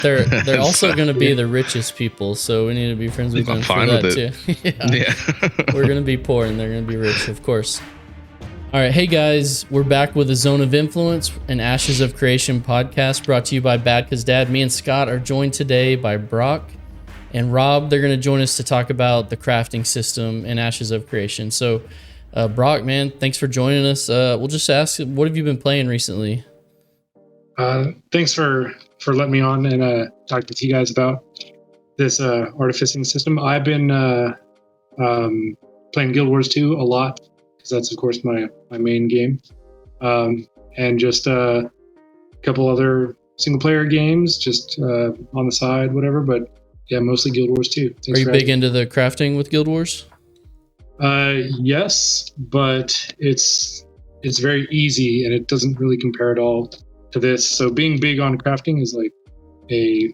They're also going to be the richest people, so we need to be friends with them for that too. Yeah. We're going to be poor and they're going to be rich, of course. All right, hey guys, we're back with the Zone of Influence, an Ashes of Creation podcast brought to you by BadCuzDad. Me and Scott are joined today by Brock and Rob. They're going to join us to talk about the crafting system in Ashes of Creation. So, Brock, man, thanks for joining us. We'll just ask, what have you been playing recently? Thanks for letting me on and talk to you guys about this artificing system. I've been playing Guild Wars 2 a lot, because that's, of course, my main game. And just a couple other single-player games, just on the side, whatever. But, yeah, mostly Guild Wars 2. Are you big into the crafting with Guild Wars? Yes, but it's very easy, and it doesn't really compare at all to this. So being big on crafting is like a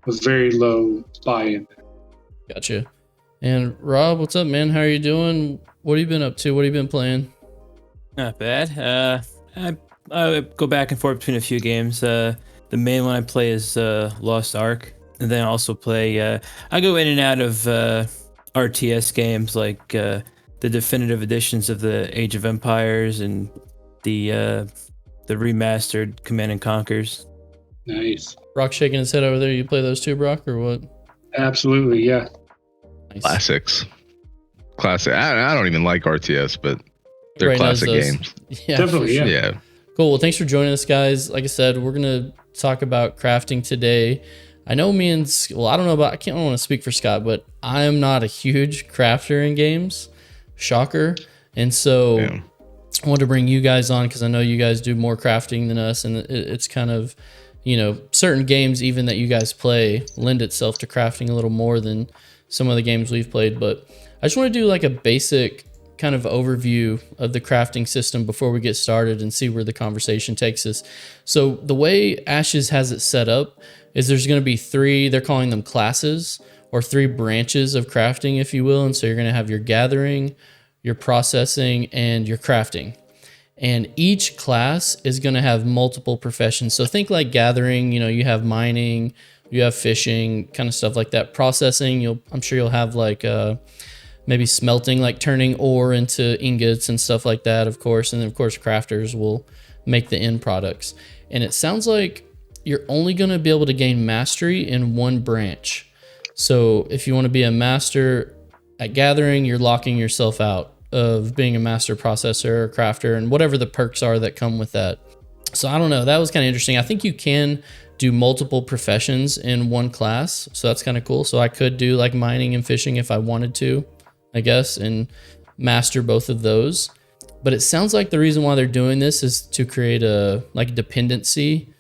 very low buy-in. Gotcha. And Rob, what's up, man? How are you doing? What have you been up to? What have you been playing? Not bad. I go back and forth between a few games. The main one I play is Lost Ark, and then I also play. I go in and out of RTS games like the definitive editions of the Age of Empires and the remastered Command and Conquers. Nice. Brock shaking his head over there. You play those too, Brock, or what? Absolutely, yeah. Nice. Classics. Classic. I don't even like RTS, but they're right, classic games. Yeah, definitely. sure. Yeah. Cool. Well, thanks for joining us, guys. Like I said, we're gonna talk about crafting today. I know me and I don't know about. I don't want to speak for Scott, but I am not a huge crafter in games. Shocker. And so I wanted to bring you guys on because I know you guys do more crafting than us, and it's kind of, certain games even that you guys play lend itself to crafting a little more than some of the games we've played. But I just want to do like a basic kind of overview of the crafting system before we get started and see where the conversation takes us. So the way Ashes has it set up is there's going to be three, they're calling them classes, or three branches of crafting, if you will. And so you're going to have your gathering, your processing, and your crafting. And each class is going to have multiple professions. So think like gathering, you have mining, you have fishing, kind of stuff like that. Processing, I'm sure you'll have like maybe smelting, like turning ore into ingots and stuff like that, of course. And then, of course, crafters will make the end products. And it sounds like you're only going to be able to gain mastery in one branch. So if you want to be a master at gathering, you're locking yourself out of being a master processor or crafter and whatever the perks are that come with that. So I don't know. That was kind of interesting. I think you can do multiple professions in one class. So that's kind of cool. So I could do like mining and fishing if I wanted to, I guess, and master both of those. But it sounds like the reason why they're doing this is to create a like dependency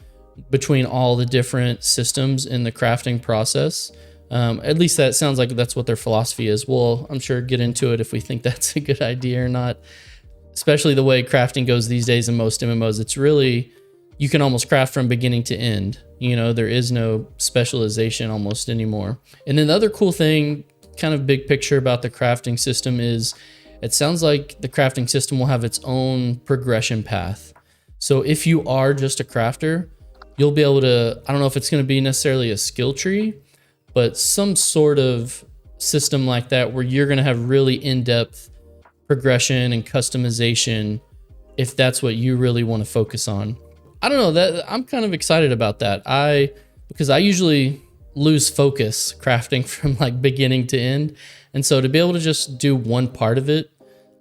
between all the different systems in the crafting process. At least that sounds like that's what their philosophy is. We'll, I'm sure, get into it if we think that's a good idea or not. Especially the way crafting goes these days in most MMOs. It's really, you can almost craft from beginning to end. There is no specialization almost anymore. And then the other cool thing, kind of big picture about the crafting system is it sounds like the crafting system will have its own progression path. So if you are just a crafter, you'll be able to, I don't know if it's going to be necessarily a skill tree, but some sort of system like that where you're going to have really in-depth progression and customization if that's what you really want to focus on. I don't know, that I'm kind of excited about that. Because I usually lose focus crafting from like beginning to end. And so to be able to just do one part of it,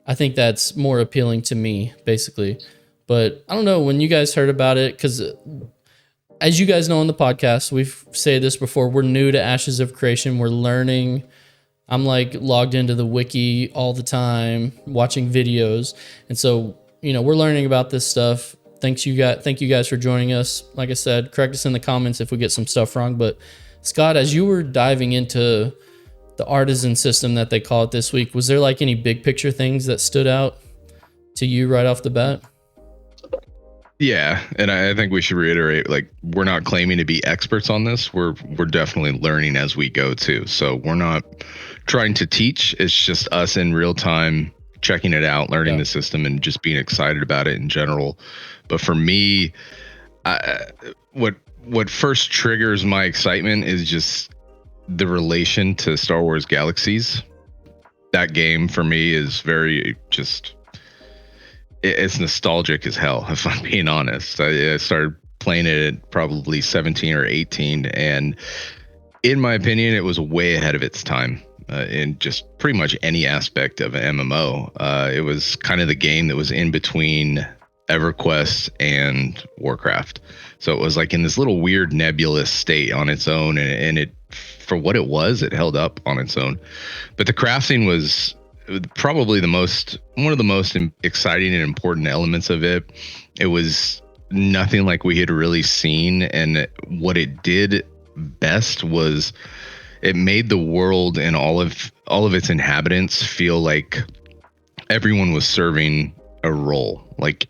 I think that's more appealing to me, basically. But I don't know, when you guys heard about it, because as you guys know on the podcast, we've said this before, we're new to Ashes of Creation. We're learning. I'm like logged into the wiki all the time, watching videos. And so, we're learning about this stuff. Thank you guys for joining us. Like I said, correct us in the comments if we get some stuff wrong. But Scott, as you were diving into the artisan system that they call it this week, was there like any big picture things that stood out to you right off the bat? Yeah, and I think we should reiterate, like, we're not claiming to be experts on this. We're definitely learning as we go too. So we're not trying to teach. It's just us in real time checking it out, learning the system, and just being excited about it in general. But for me, what what first triggers my excitement is just the relation to Star Wars Galaxies. That game for me is very just, it's nostalgic as hell, if I'm being honest. I started playing it at probably 17 or 18, and in my opinion, it was way ahead of its time in just pretty much any aspect of an MMO. It was kind of the game that was in between EverQuest and Warcraft. So it was like in this little weird nebulous state on its own, and it, for what it was, it held up on its own. But the crafting was probably one of the most exciting and important elements of it. It was nothing like we had really seen, and what it did best was it made the world and all of its inhabitants feel like everyone was serving a role. Like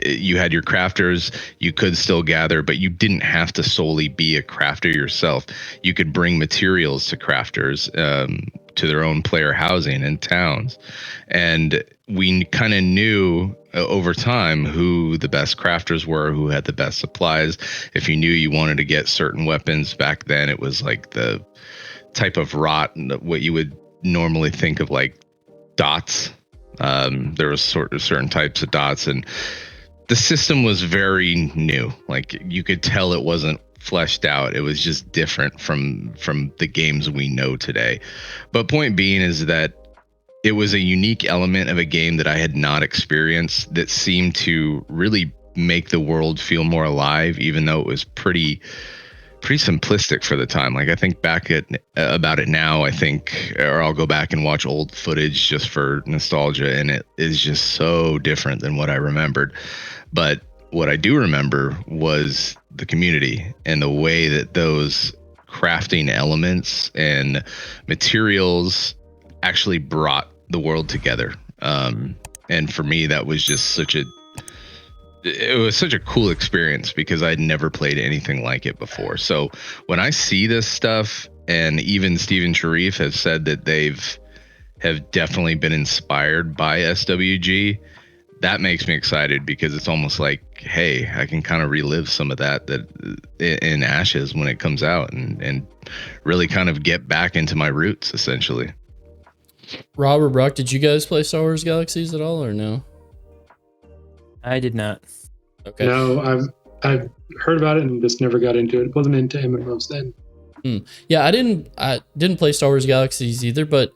you had your crafters, you could still gather, but you didn't have to solely be a crafter yourself. You could bring materials to crafters, to their own player housing and towns. And we kind of knew over time who the best crafters were, who had the best supplies. If you knew you wanted to get certain weapons back then, it was like the type of rot, what you would normally think of like dots. There was sort of certain types of dots, and the system was very new. Like you could tell it wasn't fleshed out. It was just different from the games we know today. But point being is that it was a unique element of a game that I had not experienced, that seemed to really make the world feel more alive, even though it was pretty simplistic for the time. Like I think back about it now, I think, or I'll go back and watch old footage just for nostalgia, and it is just so different than what I remembered. But what I do remember was the community and the way that those crafting elements and materials actually brought the world together. And for me, that was just such a cool experience, because I'd never played anything like it before. So when I see this stuff, and even Steven Sharif has said that have definitely been inspired by SWG, that makes me excited, because it's almost like, hey, I can kind of relive some of that in Ashes when it comes out, and really kind of get back into my roots, essentially. Rob or Brock, did you guys play Star Wars Galaxies at all, or no? I did not. Okay. No, I've heard about it and just never got into it. Wasn't into MMOs then. Yeah, I didn't play Star Wars Galaxies either, but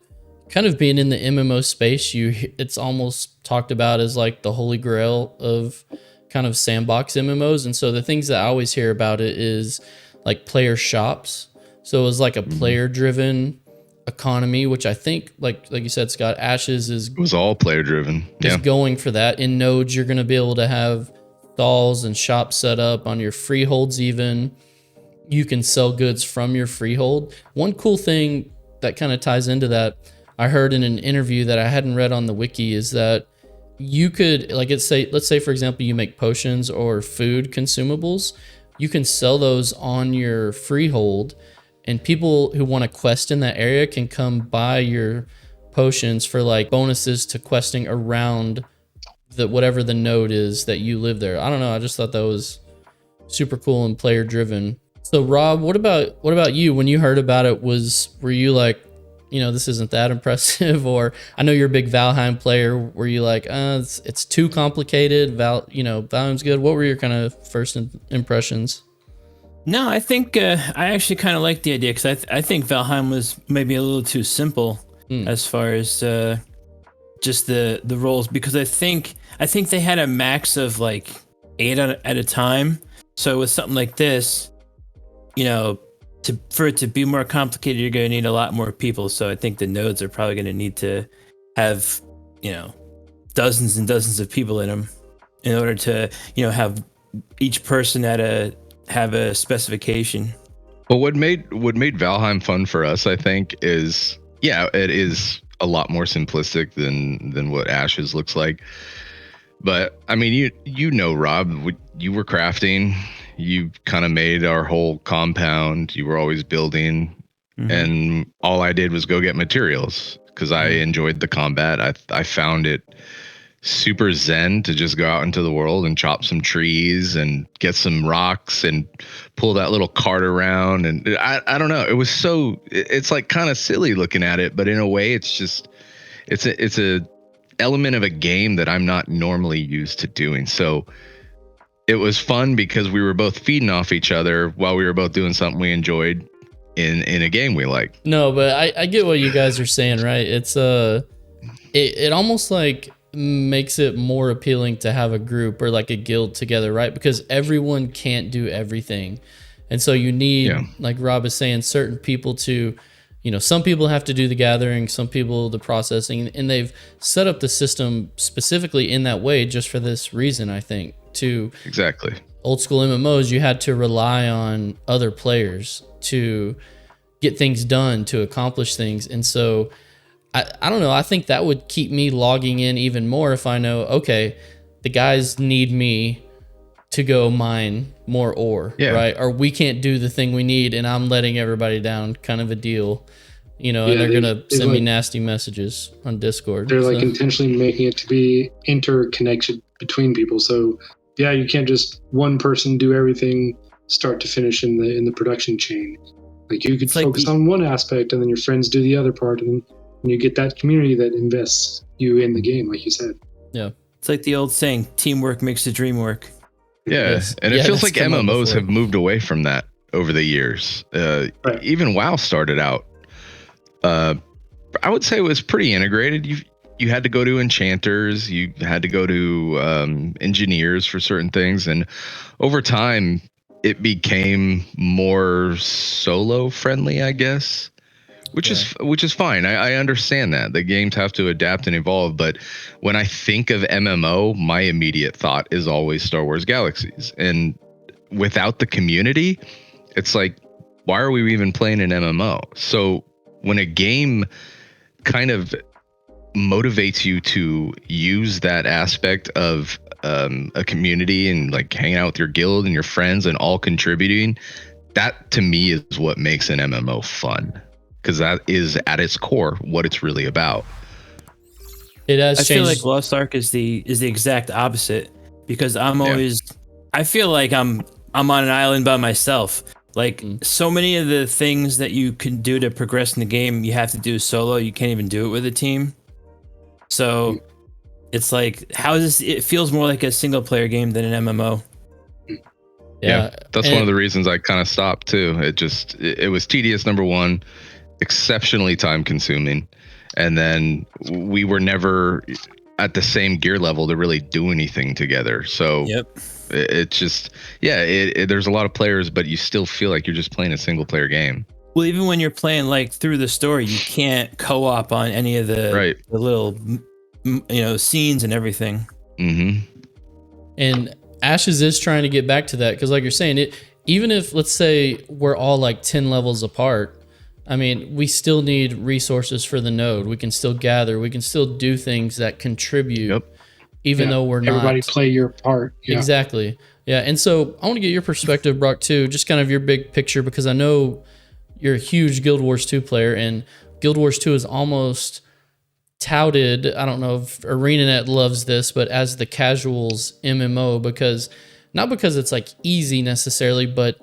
kind of being in the MMO space, it's almost talked about as like the holy grail of kind of sandbox MMOs. And so the things that I always hear about it is like player shops. So it was like a player driven economy, which I think, like you said, Scott, Ashes it was all player driven. Is going for that. In nodes, you're going to be able to have stalls and shops set up on your freeholds. Even you can sell goods from your freehold. One cool thing that kind of ties into that, I heard in an interview that I hadn't read on the wiki, is that you could, like, let's say for example, you make potions or food consumables, you can sell those on your freehold, and people who want to quest in that area can come buy your potions for like bonuses to questing around whatever the node is that you live there. I don't know. I just thought that was super cool and player driven. So Rob, what about you? When you heard about it, were you like, this isn't that impressive? Or I know you're a big Valheim player. Were you like, it's too complicated? Valheim's good. What were your kind of first impressions? No, I think I actually kind of like the idea, because I think Valheim was maybe a little too simple as far as just the roles, because I think they had a max of like 8 at a time. So with something like this, for it to be more complicated, you're going to need a lot more people. So I think the nodes are probably going to need to have dozens and dozens of people in them in order to have each person have a specification. Well, what made Valheim fun for us, I think, is it is a lot more simplistic than what Ashes looks like. But I mean, Rob, you were crafting, you kind of made our whole compound. You were always building, and all I did was go get materials, because I enjoyed the combat. I found it super zen to just go out into the world and chop some trees and get some rocks and pull that little cart around. And I don't know. It was it's like kind of silly looking at it, but in a way it's just, it's a element of a game that I'm not normally used to doing. So it was fun because we were both feeding off each other while we were both doing something we enjoyed in a game we like. No, but I get what you guys are saying, right? It's it almost like makes it more appealing to have a group or like a guild together, right? Because everyone can't do everything. And so you need, like Rob is saying, certain people to, some people have to do the gathering, some people the processing, and they've set up the system specifically in that way just for this reason, I think. To exactly old school MMOs, you had to rely on other players to get things done, to accomplish things. And so I don't know, I think that would keep me logging in even more if I know, okay, the guys need me to go mine more ore, right? Or we can't do the thing we need and I'm letting everybody down, kind of a deal. And they're going to send me nasty messages on Discord. They're like intentionally making it to be interconnected between people. So you can't just one person do everything start to finish in the production chain. Like you could focus on one aspect and then your friends do the other part, and you get that community that invests you in the game, like you said. Yeah. It's like the old saying, teamwork makes the dream work. Yeah. And it feels like MMOs have moved away from that over the years. Even WoW started out, I would say it was pretty integrated. You had to go to enchanters, you had to go to engineers for certain things, and over time it became more solo friendly, I guess, which is fine. I understand that the games have to adapt and evolve, but when I think of MMO, my immediate thought is always Star Wars Galaxies, and without the community, it's like, why are we even playing an MMO? So when a game kind of motivates you to use that aspect of a community and like hanging out with your guild and your friends and all contributing, that to me is what makes an MMO fun, because that is at its core what it's really about. It has changed. I feel like Lost Ark is the exact opposite, because I'm always I feel like I'm on an island by myself. Like so many of the things that you can do to progress in the game, you have to do solo. You can't even do it with a team. So it's like, how is this? It feels more like a single player game than an MMO. Yeah, that's one of the reasons I kind of stopped too. It was tedious, number one, exceptionally time consuming, and then we were never at the same gear level to really do anything together. So it's just there's a lot of players, but you still feel like you're just playing a single player game. Well, even when you're playing like through the story, you can't co-op on any of the little scenes and everything. And Ashes is trying to get back to that, because like you're saying, even if, let's say, we're all like 10 levels apart, I mean, we still need resources for the node. We can still gather. We can still do things that contribute, even though we're not. Everybody play your part. Yeah. Exactly. Yeah. And so I want to get your perspective, Brock, too, just kind of your big picture, because I know you're a huge Guild Wars 2 player, and Guild Wars 2 is almost touted, I don't know if ArenaNet loves this, but as the casuals MMO, because not because it's like easy necessarily, but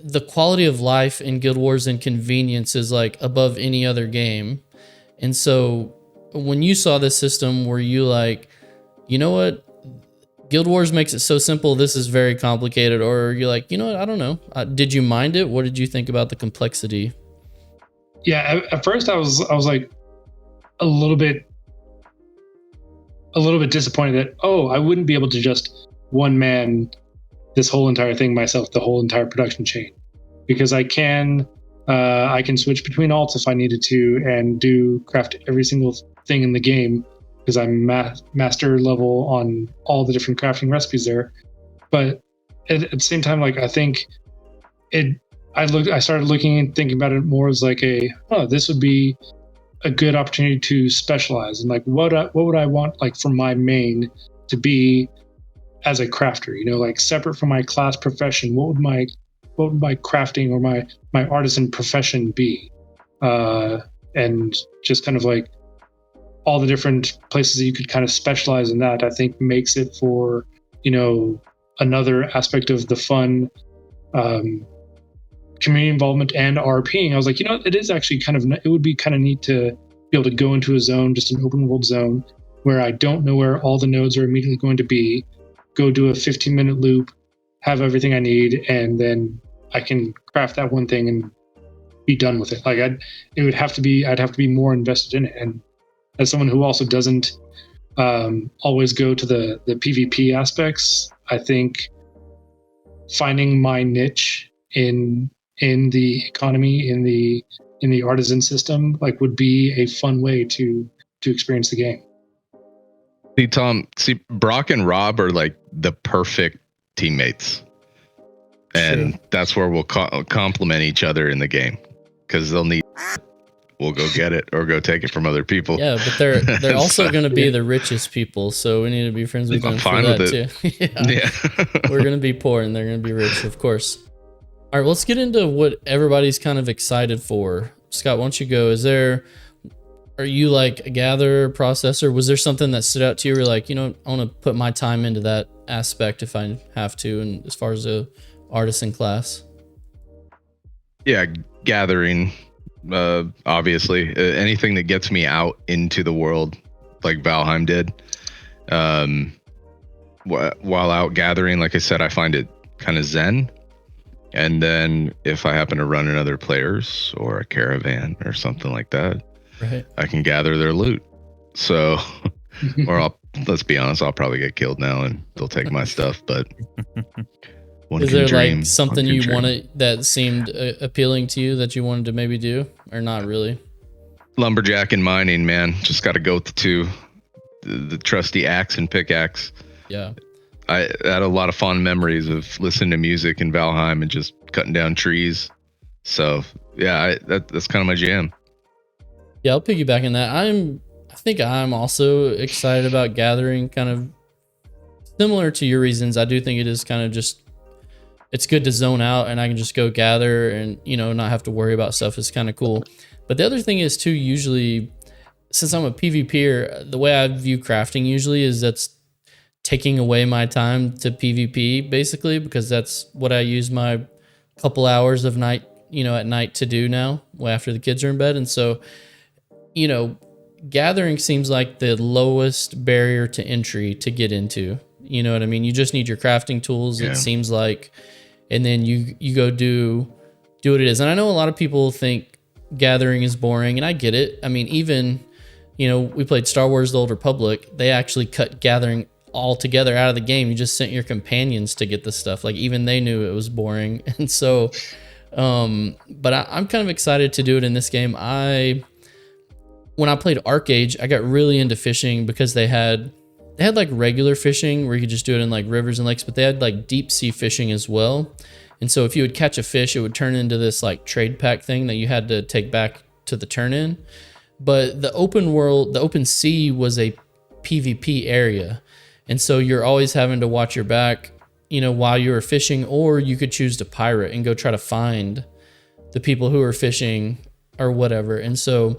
the quality of life in Guild Wars and convenience is like above any other game. And so when you saw this system, were you like, you know what, Guild Wars makes it so simple, this is very complicated? Or you're like, you know what, I don't know. Did you mind it? What did you think about the complexity? Yeah, at first I was like a little bit disappointed that, I wouldn't be able to just one man this whole entire thing myself, the whole entire production chain, because I can switch between alts if I needed to and craft every single thing in the game, because I'm master level on all the different crafting recipes there. But at the same time, like, I think I started looking and thinking about it more as like this would be a good opportunity to specialize, and like what would I want, like, for my main to be as a crafter, like separate from my class profession. What would my crafting or my artisan profession be? And just kind of like all the different places that you could kind of specialize in that, I think makes it for, another aspect of the fun community involvement and RPing. I was like, it is actually it would be kind of neat to be able to go into a zone, just an open world zone, where I don't know where all the nodes are immediately going to be, go do a 15-minute loop, have everything I need, and then I can craft that one thing and be done with it. Like I'd have to be more invested in it. And as someone who also doesn't always go to the PvP aspects, I think finding my niche in the economy, in the artisan system, like would be a fun way to experience the game. See, Tom, Brock and Rob are like the perfect teammates. And that's where we'll complement each other in the game, because they'll need. We'll go get it or go take it from other people. Yeah, but they're also going to be the richest people, so we need to be friends with them for that too. Yeah. We're going to be poor and they're going to be rich, of course. All right, let's get into what everybody's kind of excited for. Scott, why don't you go? Are you like a gatherer, processor? Was there something that stood out to you? Or like, I want to put my time into that aspect if I have to, and as far as a artisan class? Yeah, gathering. Obviously, anything that gets me out into the world, like Valheim did. While out gathering, like I said, I find it kind of zen. And then if I happen to run into other players or a caravan or something like that, right, I can gather their loot. So, or let's be honest, I'll probably get killed now and they'll take my stuff. But is there like something you wanted that seemed appealing to you that you wanted to maybe do, or not really? Lumberjack and mining, man. Just got to go with the two, the trusty axe and pickaxe. Yeah. I had a lot of fond memories of listening to music in Valheim and just cutting down trees. So yeah, that's kind of my jam. Yeah, I'll piggyback on that. I think I'm also excited about gathering, kind of similar to your reasons. I do think it is kind of just, it's good to zone out and I can just go gather and, not have to worry about stuff is kind of cool. But the other thing is too, usually, since I'm a PvPer, the way I view crafting usually is that's taking away my time to PvP basically, because that's what I use my couple hours of night, at night to do now after the kids are in bed. And so, gathering seems like the lowest barrier to entry to get into. You know what I mean? You just need your crafting tools, it seems like, and then you go do what it is. And I know a lot of people think gathering is boring, and I get it. I mean, even, we played Star Wars The Old Republic. They actually cut gathering altogether out of the game. You just sent your companions to get the stuff. Like, even they knew it was boring. And so, but I'm kind of excited to do it in this game. When I played Arcade, I got really into fishing because they had like regular fishing where you could just do it in like rivers and lakes, but they had like deep sea fishing as well. And so if you would catch a fish, it would turn into this like trade pack thing that you had to take back to the turn in. But the open sea was a PvP area. And so you're always having to watch your back, while you were fishing, or you could choose to pirate and go try to find the people who are fishing or whatever. And so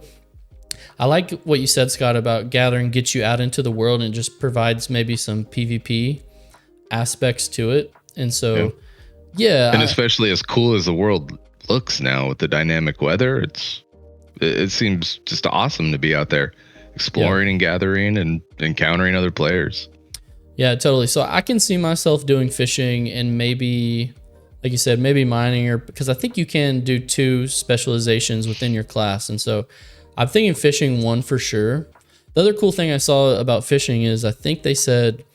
I like what you said, Scott, about gathering gets you out into the world and just provides maybe some PvP aspects to it. And so, yeah. And especially as cool as the world looks now with the dynamic weather, it seems just awesome to be out there exploring and gathering and encountering other players. Yeah, totally. So I can see myself doing fishing and maybe, like you said, maybe mining, or because I think you can do 2 specializations within your class. And so I'm thinking fishing 1 for sure. The other cool thing I saw about fishing is I think they said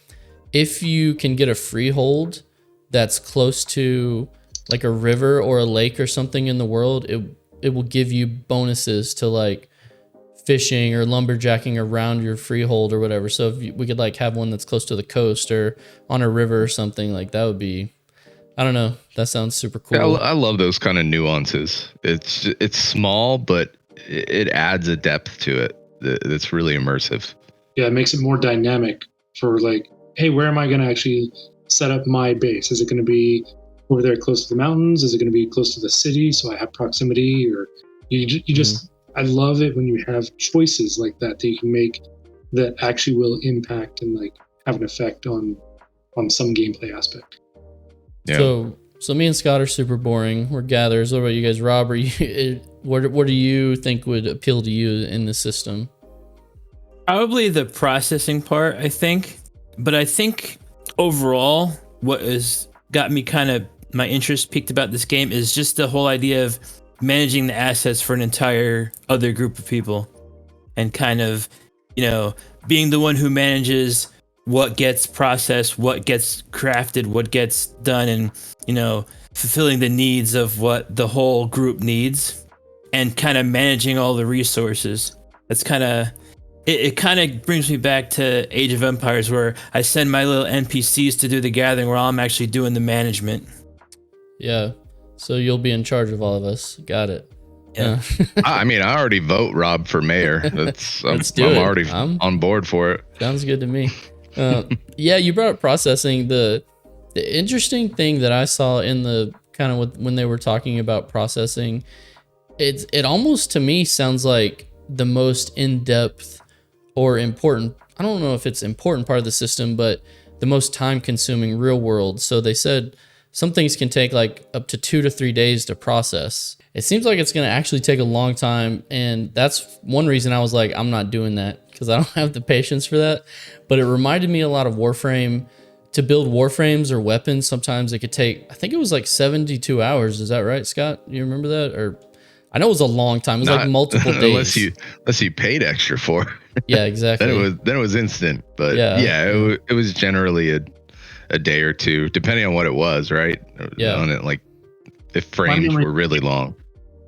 if you can get a freehold that's close to like a river or a lake or something in the world, it will give you bonuses to like fishing or lumberjacking around your freehold or whatever. So if we could like have one that's close to the coast or on a river or something, like that would be, I don't know. That sounds super cool. Yeah, I love those kind of nuances. It's small, but it adds a depth to it that's really immersive. Yeah, it makes it more dynamic for like, hey, where am I going to actually set up my base? Is it going to be over there close to the mountains? Is it going to be close to the city so I have proximity? Or you just I love it when you have choices like that you can make that actually will impact and like have an effect on some gameplay aspect. Yeah. So me and Scott are super boring. We're gatherers. What about you guys? Rob, what do you think would appeal to you in the system? Probably the processing part, I think. But I think overall, what has got me kind of my interest peaked about this game is just the whole idea of managing the assets for an entire other group of people, and kind of, being the one who manages what gets processed, what gets crafted, what gets done, and, fulfilling the needs of what the whole group needs, and kind of managing all the resources. That's kind of, it kind of brings me back to Age of Empires, where I send my little NPCs to do the gathering while I'm actually doing the management. Yeah. So you'll be in charge of all of us. Got it. Yeah. I mean, I already vote Rob for mayor. Let's do I'm it. already on board for it. Sounds good to me. Yeah, you brought up processing. The interesting thing that I saw in the kind of when they were talking about processing, it almost to me sounds like the most in-depth or important, I don't know if it's important part of the system, but the most time-consuming real world. So they said some things can take like up to 2 to 3 days to process. It seems like it's going to actually take a long time, and that's one reason I was like, I'm not doing that, because I don't have the patience for that. But it reminded me a lot of Warframe. To build Warframes or weapons, sometimes it could take, I think it was like 72 hours. Is that right, Scott? You remember that? Or I know it was a long time. It was like multiple days. Unless you paid extra for it. Yeah, exactly. then it was instant. But it was generally a day or two, depending on what it was, right? Yeah. On it, like if frames were really long.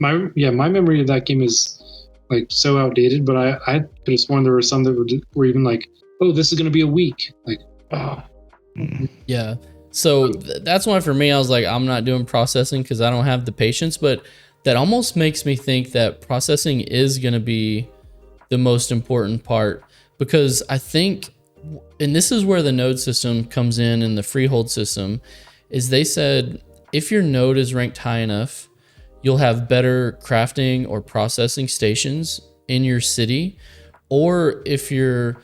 My memory of that game is like so outdated, but I could have sworn there were some that were even like, oh, this is going to be a week. Like, oh. Yeah. So that's why for me, I was like, I'm not doing processing because I don't have the patience. But that almost makes me think that processing is going to be the most important part, because I think, and this is where the node system comes in and the freehold system, is they said if your node is ranked high enough, you'll have better crafting or processing stations in your city. Or if your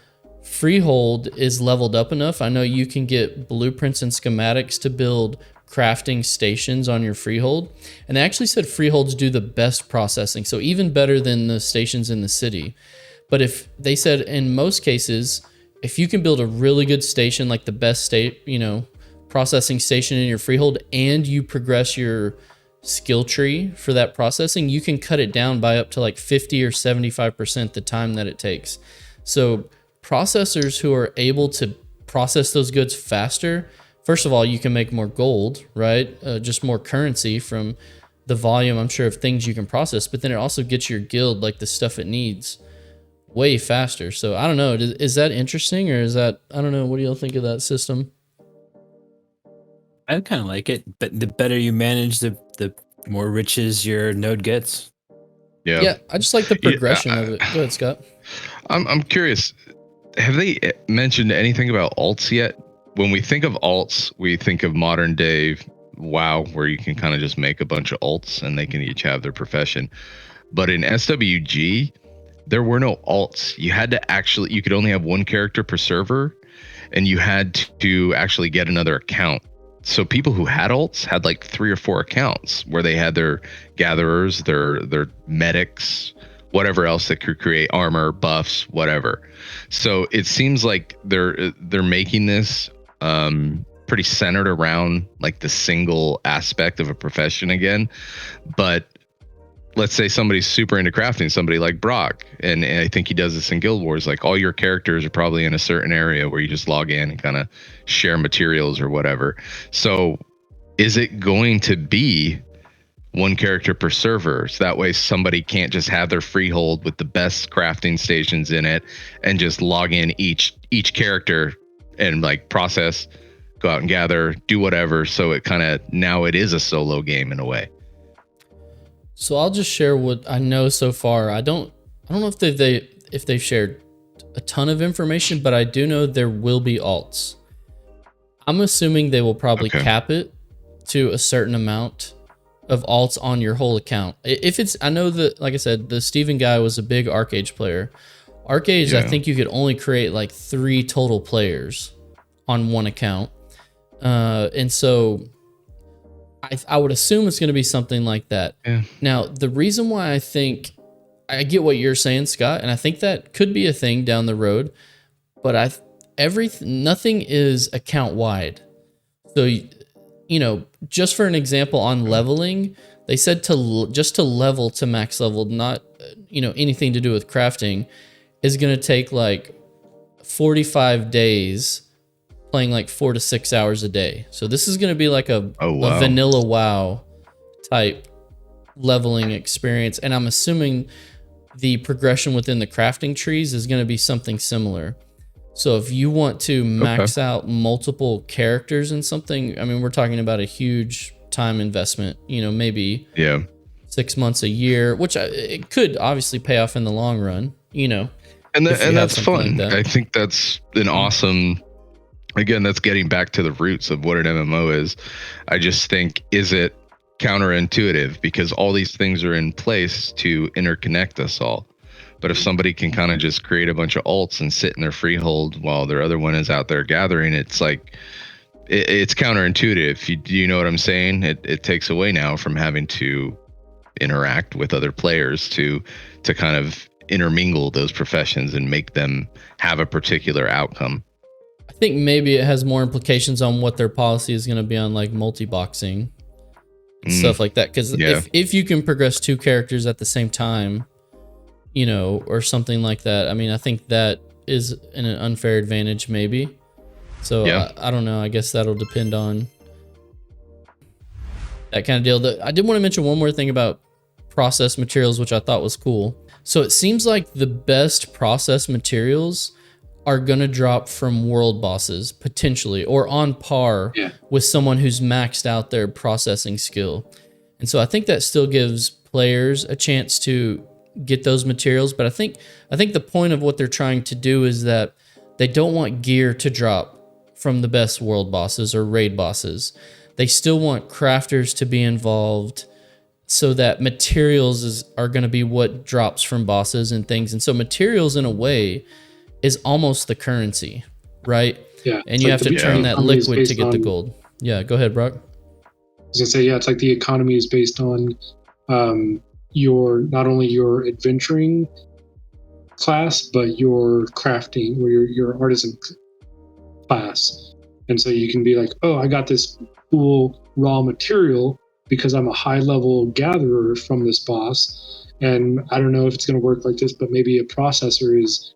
freehold is leveled up enough, I know you can get blueprints and schematics to build crafting stations on your freehold. And they actually said freeholds do the best processing, so even better than the stations in the city. But if they said in most cases, if you can build a really good station, like the best processing station in your freehold, and you progress your skill tree for that processing, you can cut it down by up to like 50 or 75% the time that it takes. So processors who are able to process those goods faster, first of all, you can make more gold, right? Just more currency from the volume, I'm sure, of things you can process, but then it also gets your guild like the stuff it needs way faster. So I don't know, is that interesting, or is that, I don't know, what do y'all think of that system? I kind of like it, but the better you manage, the more riches your node gets. Yeah, I just like the progression of it. Go ahead, Scott. I'm curious, have they mentioned anything about alts yet? When we think of alts, we think of modern day WoW, where you can kind of just make a bunch of alts and they can each have their profession. But in SWG, there were no alts. You could only have one character per server, and you had to actually get another account. So people who had alts had like 3 or 4 accounts where they had their gatherers, their medics, whatever else that could create armor, buffs, whatever. So it seems like they're making this pretty centered around like the single aspect of a profession again. But let's say somebody's super into crafting, somebody like Brock, and I think he does this in Guild Wars, like all your characters are probably in a certain area where you just log in and kind of share materials or whatever. So is it going to be one character per server, so that way somebody can't just have their freehold with the best crafting stations in it and just log in each character and like process, go out and gather, do whatever? So it kind of, now it is a solo game in a way. So I'll just share what I know so far. I don't know if they've shared a ton of information, but I do know there will be alts. I'm assuming they will probably cap it to a certain amount of alts on your whole account. If it's, I know that, like I said, the Steven guy was a big Arcade player. Arcade, I think you could only create like 3 total players on one account. And so I would assume it's going to be something like that. Yeah. Now, the reason why I get what you're saying, Scott, and I think that could be a thing down the road, but nothing is account wide. So, you know, just for an example on leveling, they said just to level to max level, not, you know, anything to do with crafting, is going to take like 45 days playing like 4 to 6 hours a day. So this is going to be like a vanilla WoW type leveling experience. And I'm assuming the progression within the crafting trees is going to be something similar. So if you want to max out multiple characters in something, I mean, we're talking about a huge time investment, you know, maybe 6 months, a year, which it could obviously pay off in the long run, you know. And that's fun. Like that. I think that's an awesome, again, that's getting back to the roots of what an MMO is. I just think, is it counterintuitive? Because all these things are in place to interconnect us all. But if somebody can kind of just create a bunch of alts and sit in their freehold while their other one is out there gathering, it's like, it's counterintuitive. You know what I'm saying? It takes away now from having to interact with other players to kind of intermingle those professions and make them have a particular outcome. I think maybe it has more implications on what their policy is going to be on like multi-boxing stuff like that. Because if you can progress 2 characters at the same time, you know, or something like that, I mean, I think that is an unfair advantage maybe. So I don't know. I guess that'll depend on that kind of deal. I did want to mention one more thing about process materials, which I thought was cool. So it seems like the best process materials are going to drop from world bosses potentially, or on par with someone who's maxed out their processing skill. And so I think that still gives players a chance to get those materials. But I think the point of what they're trying to do is that they don't want gear to drop from the best world bosses or raid bosses. They still want crafters to be involved, so that materials are going to be what drops from bosses and things. And so materials in a way is almost the currency, right? Yeah. And you have to turn that liquid to get the gold. Yeah, go ahead, Brock. I was going to say, it's like the economy is based on not only your adventuring class, but your crafting or your artisan class. And so you can be like, oh, I got this cool raw material because I'm a high level gatherer from this boss. And I don't know if it's going to work like this, but maybe a processor is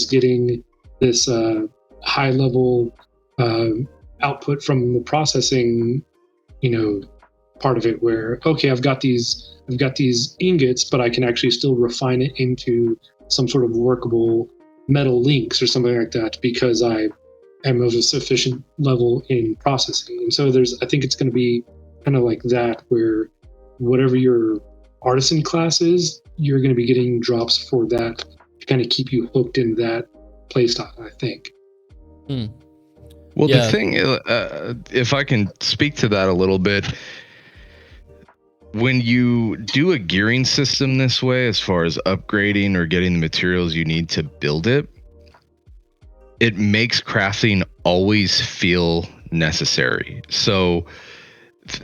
getting this high level output from the processing, you know, part of it, where, okay, I've got these ingots, but I can actually still refine it into some sort of workable metal links or something like that because I am of a sufficient level in processing. And so I think it's going to be kind of like that, where whatever your artisan class is, you're going to be getting drops for that to kind of keep you hooked in that playstyle, I think. Well, the thing, if I can speak to that a little bit, when you do a gearing system this way, as far as upgrading or getting the materials you need to build it, it makes crafting always feel necessary. So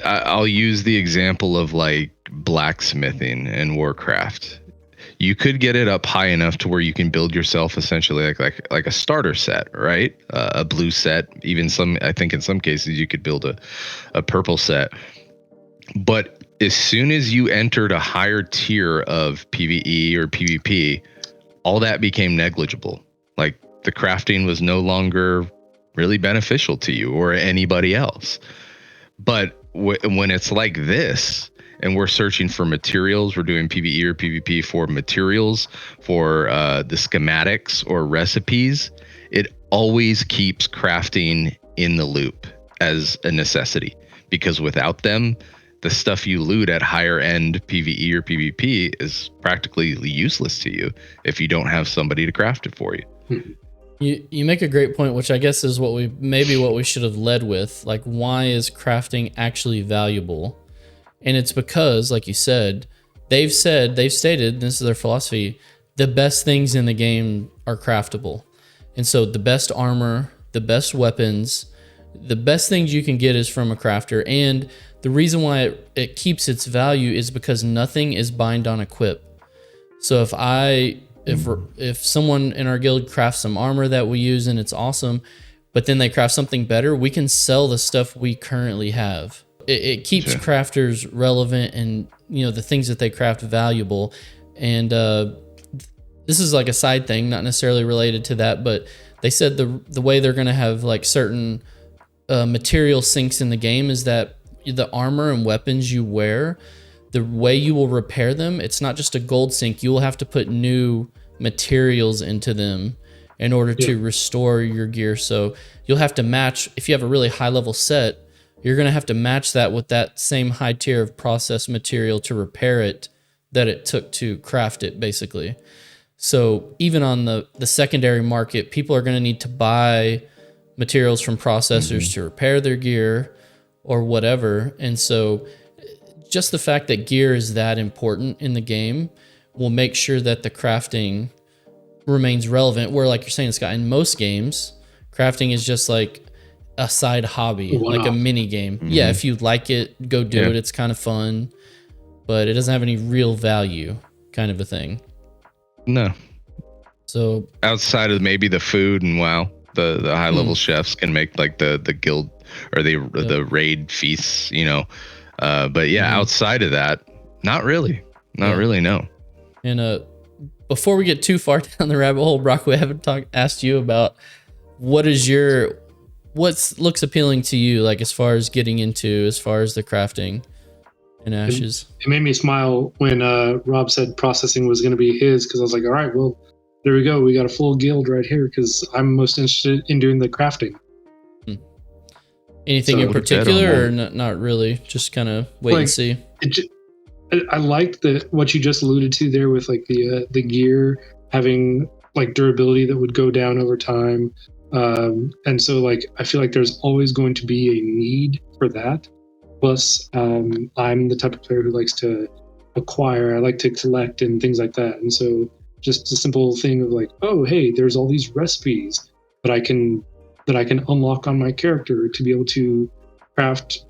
I'll use the example of like blacksmithing in Warcraft. You could get it up high enough to where you can build yourself essentially like a starter set, right? A blue set, even I think in some cases you could build a purple set. But as soon as you entered a higher tier of PvE or PvP, all that became negligible. Like the crafting was no longer really beneficial to you or anybody else. But when it's like this, and we're searching for materials, we're doing PvE or PvP for materials, for the schematics or recipes, it always keeps crafting in the loop as a necessity. Because without them, the stuff you loot at higher end PvE or PvP is practically useless to you if you don't have somebody to craft it for you. You make a great point, which I guess is what we should have led with. Like, why is crafting actually valuable? And it's because, like you said, they've stated, this is their philosophy, the best things in the game are craftable. And so the best armor, the best weapons, the best things you can get is from a crafter. And the reason why it keeps its value is because nothing is bind on equip. So if someone in our guild crafts some armor that we use and it's awesome, but then they craft something better, we can sell the stuff we currently have. It keeps crafters relevant and, you know, the things that they craft valuable. And this is like a side thing, not necessarily related to that, but they said the way they're going to have like certain material sinks in the game is that the armor and weapons you wear, the way you will repair them, it's not just a gold sink. You will have to put new materials into them in order to restore your gear. So you'll have to match, if you have a really high level set, you're going to have to match that with that same high tier of processed material to repair it that it took to craft it, basically. So even on the secondary market, people are going to need to buy materials from processors to repair their gear or whatever. And so just the fact that gear is that important in the game will make sure that the crafting remains relevant. Where, like you're saying, Scott, in most games, crafting is just like a side hobby, like a mini game. Yeah, if you like it, go do it. It's kind of fun, but it doesn't have any real value, kind of a thing. No. So outside of maybe the food and the high level chefs can make like the guild or the raid feasts, you know. But yeah, outside of that, not really. Not really, no. And before we get too far down the rabbit hole, Brock, we haven't asked you about what looks appealing to you, like as far as getting into, as far as the crafting in Ashes. It made me smile when Rob said processing was going to be his, because I was like, all right, well, there we go. We got a full guild right here, because I'm most interested in doing the crafting. Anything in particular, or not really? Just kind of wait and see. I liked what you just alluded to there with like the gear having like durability that would go down over time. And so like I feel like there's always going to be a need for that. Plus, I'm the type of player who likes to acquire. I like to collect and things like that. And so just a simple thing of like, oh, hey, there's all these recipes that I can unlock on my character to be able to craft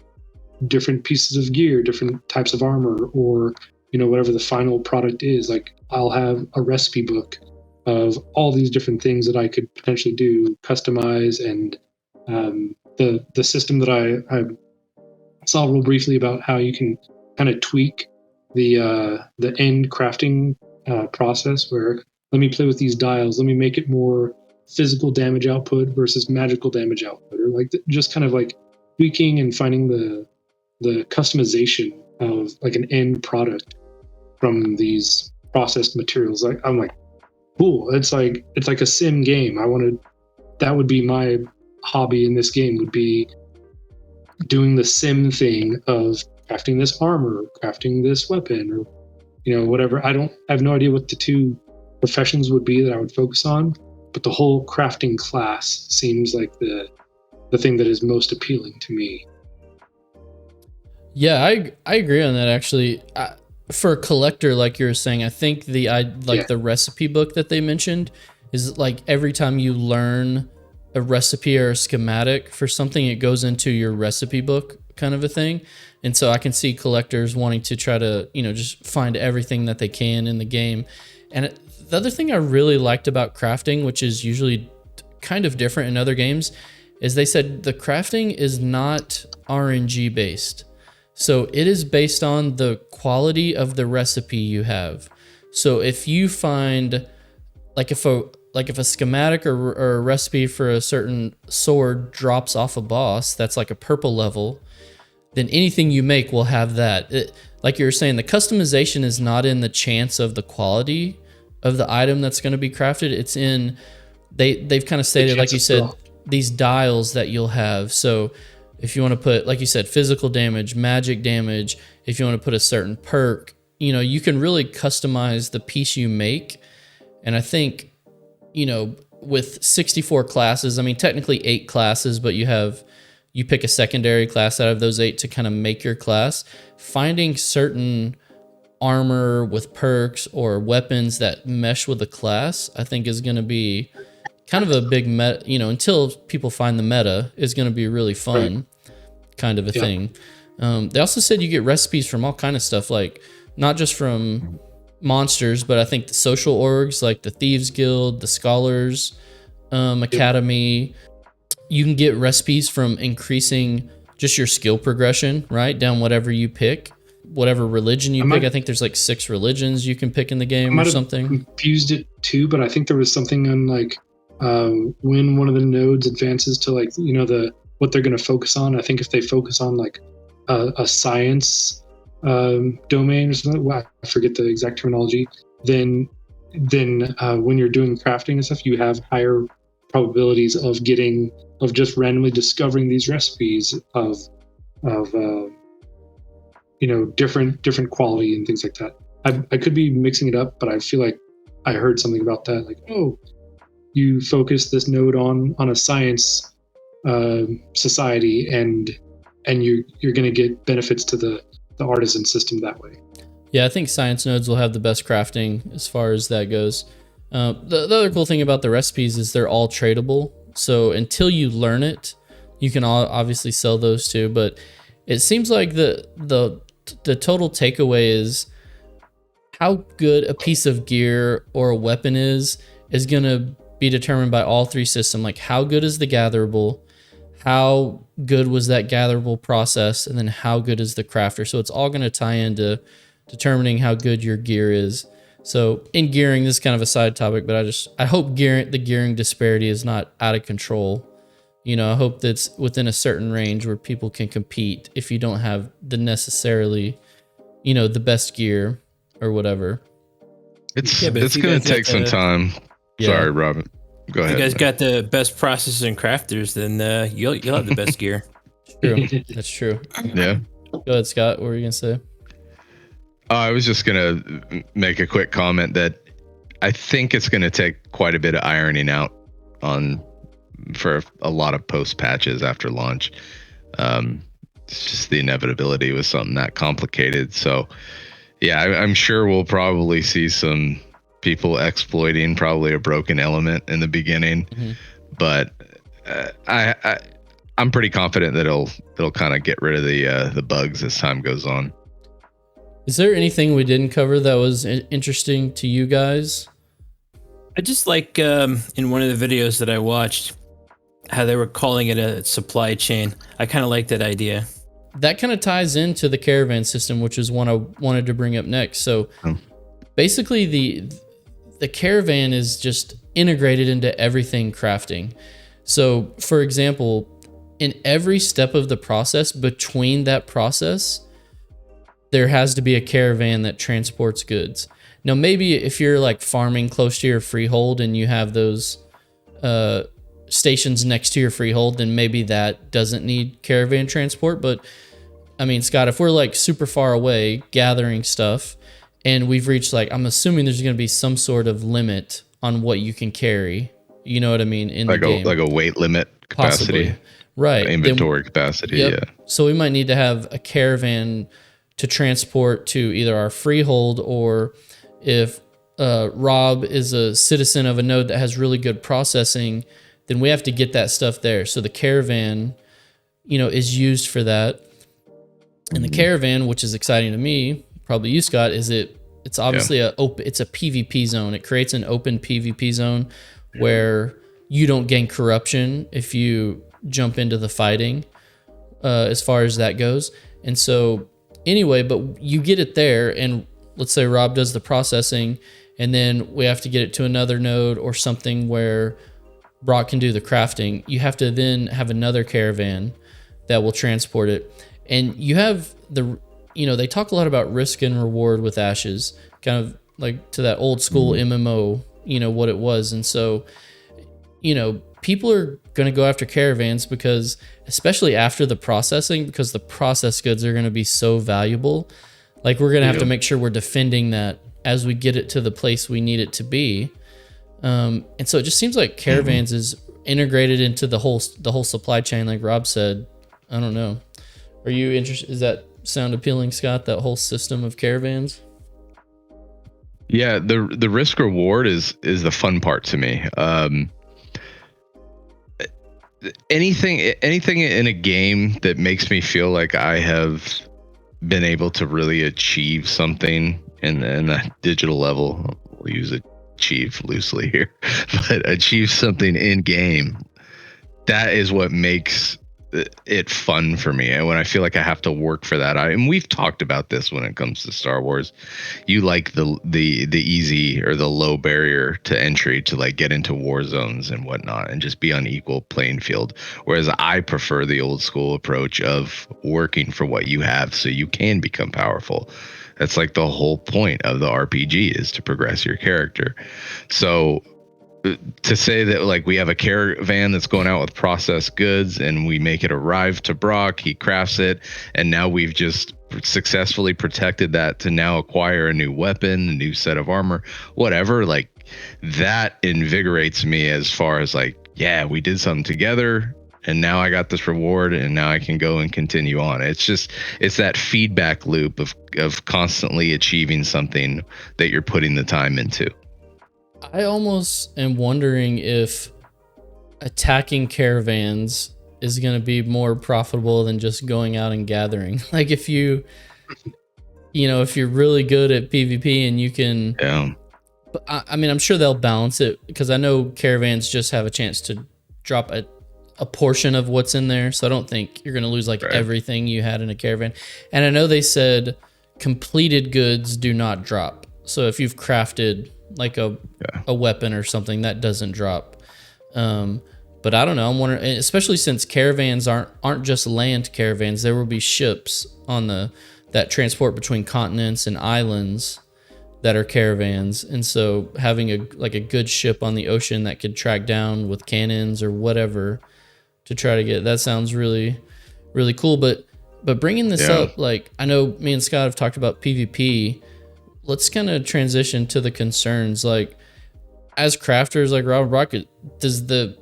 different pieces of gear, different types of armor, or, you know, whatever the final product is. Like I'll have a recipe book of all these different things that I could potentially do, customize, and the system that I saw real briefly about how you can kind of tweak the end crafting process, where let me play with these dials, let me make it more physical damage output versus magical damage output, or like just kind of like tweaking and finding the customization of like an end product from these processed materials. Like I'm like, cool. It's like a sim game. That would be my hobby in this game, would be doing the sim thing of crafting this armor, crafting this weapon, or, you know, whatever. I have no idea what the two professions would be that I would focus on, but the whole crafting class seems like the thing that is most appealing to me. Yeah, I agree on that, actually. For a collector, like you were saying, I think the recipe book that they mentioned is like every time you learn a recipe or a schematic for something, it goes into your recipe book kind of a thing. And so I can see collectors wanting to try to, you know, just find everything that they can in the game. And the other thing I really liked about crafting, which is usually kind of different in other games, is they said the crafting is not RNG based. So it is based on the quality of the recipe you have. So if you find, like if a schematic or a recipe for a certain sword drops off a boss that's like a purple level, then anything you make will have that. Like you were saying, the customization is not in the chance of the quality of the item that's going to be crafted. It's in, they've kind of stated, like you said, these dials that you'll have. So if you want to put, like you said, physical damage, magic damage, if you want to put a certain perk, you know, you can really customize the piece you make. And I think, you know, with 64 classes, I mean, technically 8 classes, but you have you pick a secondary class out of those 8 to kind of make your class. Finding certain armor with perks or weapons that mesh with the class, I think is going to be kind of a big meta, until people find the meta, is going to be really fun kind of a thing. They also said you get recipes from all kind of stuff, like not just from monsters, but I think the social orgs like the Thieves Guild, the Scholars Academy. You can get recipes from increasing just your skill progression, right? Down whatever you pick, whatever religion you pick. I think there's like 6 religions you can pick in the game or something. Confused it too, but I think there was something on like when one of the nodes advances to like, what they're going to focus on. I think if they focus on like a science domain or something, I forget the exact terminology, then when you're doing crafting and stuff, you have higher probabilities of just randomly discovering these recipes of different quality and things like that. I could be mixing it up, but I feel like I heard something about that, like, oh, you focus this node on a science society, and you're going to get benefits to the artisan system that way. Yeah, I think science nodes will have the best crafting as far as that goes. The other cool thing about the recipes is they're all tradable. So until you learn it, you can obviously sell those too. But it seems like the total takeaway is how good a piece of gear or a weapon is going to be determined by all 3 systems. Like, how good is the gatherable? How good was that gatherable process? And then how good is the crafter? So it's all going to tie into determining how good your gear is. So in gearing, this is kind of a side topic, but I hope the gearing disparity is not out of control. I hope that's within a certain range where people can compete if you don't have the necessarily, the best gear or whatever. It's going to take some time. Yeah. Sorry, Robin. Go ahead. If you guys got the best processors and crafters, then you'll have the best gear. True. That's true. Yeah. Go ahead, Scott. What were you going to say? I was just going to make a quick comment that I think it's going to take quite a bit of ironing out for a lot of post patches after launch. It's just the inevitability with something that complicated. So yeah, I'm sure we'll probably see some people exploiting probably a broken element in the beginning, but I'm pretty confident that it'll kind of get rid of the bugs as time goes on. Is there anything we didn't cover that was interesting to you guys? I just like in one of the videos that I watched how they were calling it a supply chain. I kind of like that idea. That kind of ties into the caravan system, which is one I wanted to bring up next. So basically the caravan is just integrated into everything crafting. So for example, in every step of the process, between that process, there has to be a caravan that transports goods. Now, maybe if you're like farming close to your freehold and you have those stations next to your freehold, then maybe that doesn't need caravan transport. But I mean, Scott, if we're like super far away gathering stuff and we've reached like, I'm assuming there's going to be some sort of limit on what you can carry. You know what I mean? In like the game. Like a weight limit capacity. Possibly. Right. Inventory capacity. Yep. Yeah. So we might need to have a caravan to transport to either our freehold, or if Rob is a citizen of a node that has really good processing, then we have to get that stuff there. So the caravan, is used for that. And the caravan, which is exciting to me, probably you, Scott, is it's obviously it's a PvP zone. It creates an open PvP zone where you don't gain corruption if you jump into the fighting, as far as that goes. And so anyway, but you get it there, and let's say Rob does the processing, and then we have to get it to another node or something where Brock can do the crafting. You have to then have another caravan that will transport it. And you have they talk a lot about risk and reward with Ashes, kind of like to that old school MMO, what it was. And so, people are going to go after caravans because, especially after the processing, because the processed goods are going to be so valuable. Like, we're going to have to make sure we're defending that as we get it to the place we need it to be. And so it just seems like caravans is integrated into the whole supply chain, like Rob said, I don't know. Are you interested? Is that sound appealing, Scott? That whole system of caravans? Yeah, the risk reward is the fun part to me. Anything in a game that makes me feel like I have been able to really achieve something in the digital level. We'll use achieve loosely here, but achieve something in game. That is what makes it fun for me. And when I feel like I have to work for that, and we've talked about this when it comes to Star Wars, you like the easy or the low barrier to entry to like get into war zones and whatnot and just be on equal playing field. Whereas I prefer the old school approach of working for what you have so you can become powerful. That's like the whole point of the RPG is to progress your character. So to say that like we have a caravan that's going out with processed goods and we make it arrive to Brock, he crafts it, and now we've just successfully protected that to now acquire a new weapon, a new set of armor, whatever, like that invigorates me as far as like, yeah, we did something together and now I got this reward and now I can go and continue on. It's that feedback loop of constantly achieving something that you're putting the time into. I almost am wondering if attacking caravans is going to be more profitable than just going out and gathering. Like if you're really good at PvP and you can, but I mean, I'm sure they'll balance it because I know caravans just have a chance to drop a portion of what's in there. So I don't think you're going to lose like everything you had in a caravan. And I know they said completed goods do not drop. So if you've crafted like a weapon or something, that doesn't drop. But I don't know. I'm wondering, especially since caravans aren't just land caravans. There will be ships on that transport between continents and islands that are caravans. And so having a good ship on the ocean that could track down with cannons or whatever to try to get, that sounds really, really cool. But bringing this up, like I know me and Scott have talked about PvP. Let's kind of transition to the concerns. Like as crafters, like Robert Rocket, does the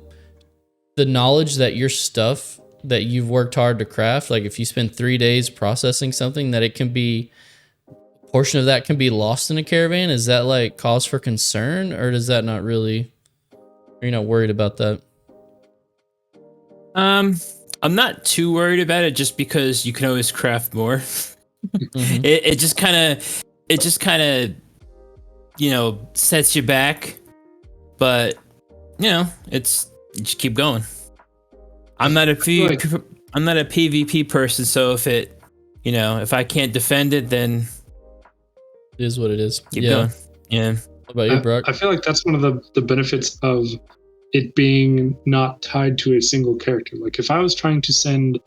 knowledge that your stuff that you've worked hard to craft, like if you spend 3 days processing something, that it can be a portion of that can be lost in a caravan, is that like cause for concern, or does that not really, are you not worried about that? I'm not too worried about it just because you can always craft more. Mm-hmm. It just kind of sets you back, but you just keep going. I'm not a PvP person, so if I can't defend it, then it is what it is. Keep going. Yeah. What about you, Brock? I feel like that's one of the benefits of it being not tied to a single character. Like if I was trying to send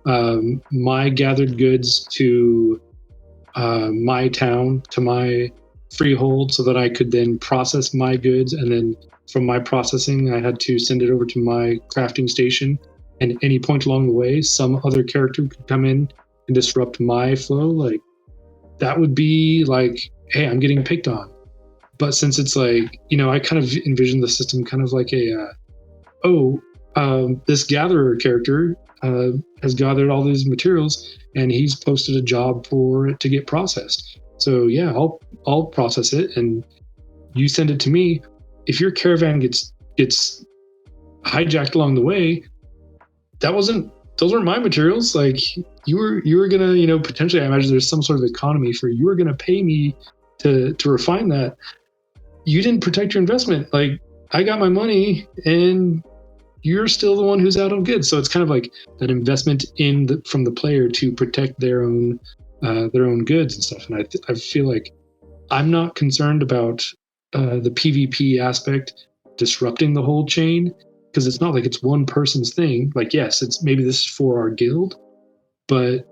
my gathered goods to my town, to my freehold, so that I could then process my goods, and then from my processing I had to send it over to my crafting station, and at any point along the way some other character could come in and disrupt my flow, like that would be like, hey, I'm getting picked on. But since it's like, I kind of envision the system kind of like this gatherer character has gathered all these materials and he's posted a job for it to get processed. So yeah, I'll process it and you send it to me. If your caravan gets hijacked along the way, those weren't my materials. Like you were gonna, potentially, I imagine there's some sort of economy for you were gonna pay me to refine that. You didn't protect your investment. Like I got my money and you're still the one who's out on good. So it's kind of like an investment from the player to protect their own goods and stuff. And I feel like I'm not concerned about the PvP aspect disrupting the whole chain, because it's not like it's one person's thing. Like, yes, it's maybe this is for our guild, but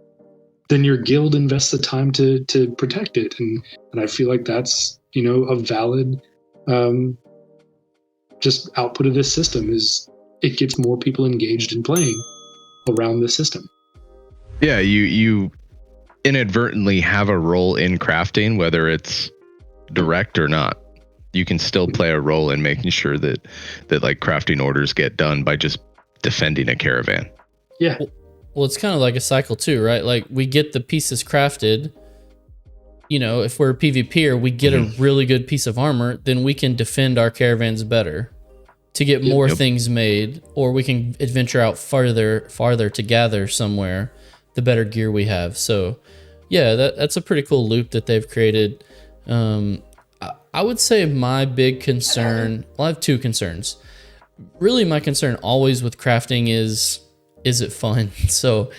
then your guild invests the time to protect it. And I feel like that's, a valid just output of this system is it gets more people engaged in playing around this system. Yeah, you inadvertently have a role in crafting, whether it's direct or not. You can still play a role in making sure that like crafting orders get done by just defending a caravan. Yeah. Well, it's kind of like a cycle too, right? Like we get the pieces crafted. You know, if we're a PvPer, we get a really good piece of armor, then we can defend our caravans better to get more things made, or we can adventure out farther to gather somewhere, the better gear we have. So yeah, that's a pretty cool loop that they've created. I would say my big concern, well, I have two concerns. Really, my concern always with crafting is it fun? So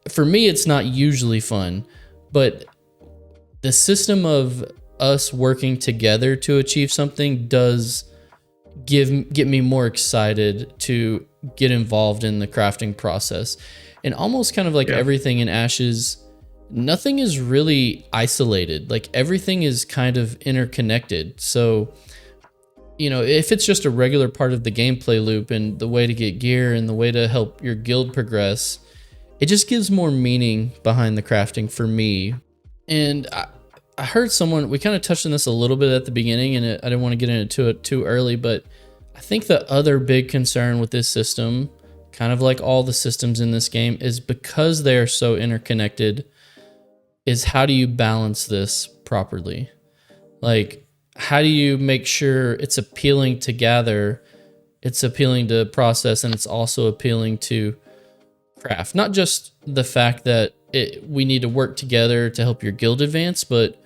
for me, it's not usually fun, but the system of us working together to achieve something does get me more excited to get involved in the crafting process. And almost kind of like everything in Ashes, nothing is really isolated. Like everything is kind of interconnected. So, you know, if it's just a regular part of the gameplay loop and the way to get gear and the way to help your guild progress, it just gives more meaning behind the crafting for me. And I heard someone, we kind of touched on this a little bit at the beginning, and I didn't want to get into it too early, but I think the other big concern with this system, kind of like all the systems in this game, is because they are so interconnected, is how do you balance this properly? Like, how do you make sure it's appealing to gather, it's appealing to process, and it's also appealing to craft? Not just the fact that we need to work together to help your guild advance, but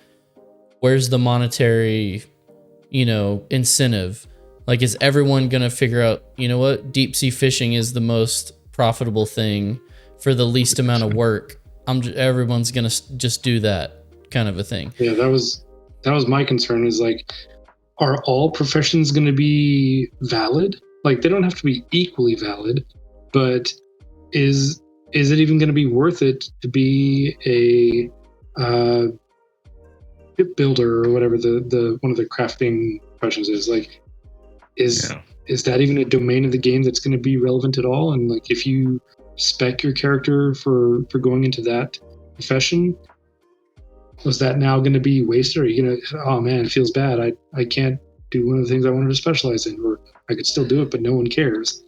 where's the monetary, you know, incentive? Like, is everyone going to figure out, you know what, deep sea fishing is the most profitable thing for the least amount of work? Everyone's going to just do that kind of a thing. Yeah, that was my concern, is like, are all professions going to be valid? Like, they don't have to be equally valid, but is it even going to be worth it to be a ship builder or whatever the one of the crafting professions is? Like, is that even a domain of the game that's going to be relevant at all? And like, if you spec your character for going into that profession, was that now going to be wasted? Or are you going to, oh man, it feels bad, I can't do one of the things I wanted to specialize in, or I could still do it but no one cares?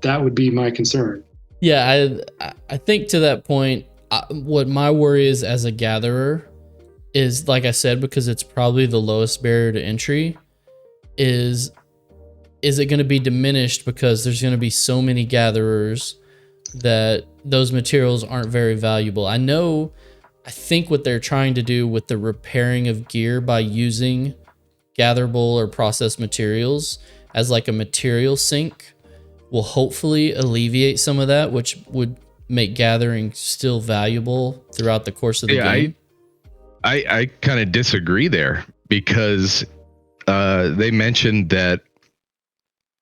That would be my concern. Yeah, I think to that point, what my worry is as a gatherer is, like I said, because it's probably the lowest barrier to entry, is it going to be diminished because there's going to be so many gatherers that those materials aren't very valuable? I think what they're trying to do with the repairing of gear by using gatherable or processed materials as like a material sink will hopefully alleviate some of that, which would make gathering still valuable throughout the course of the game. I kind of disagree there, because they mentioned that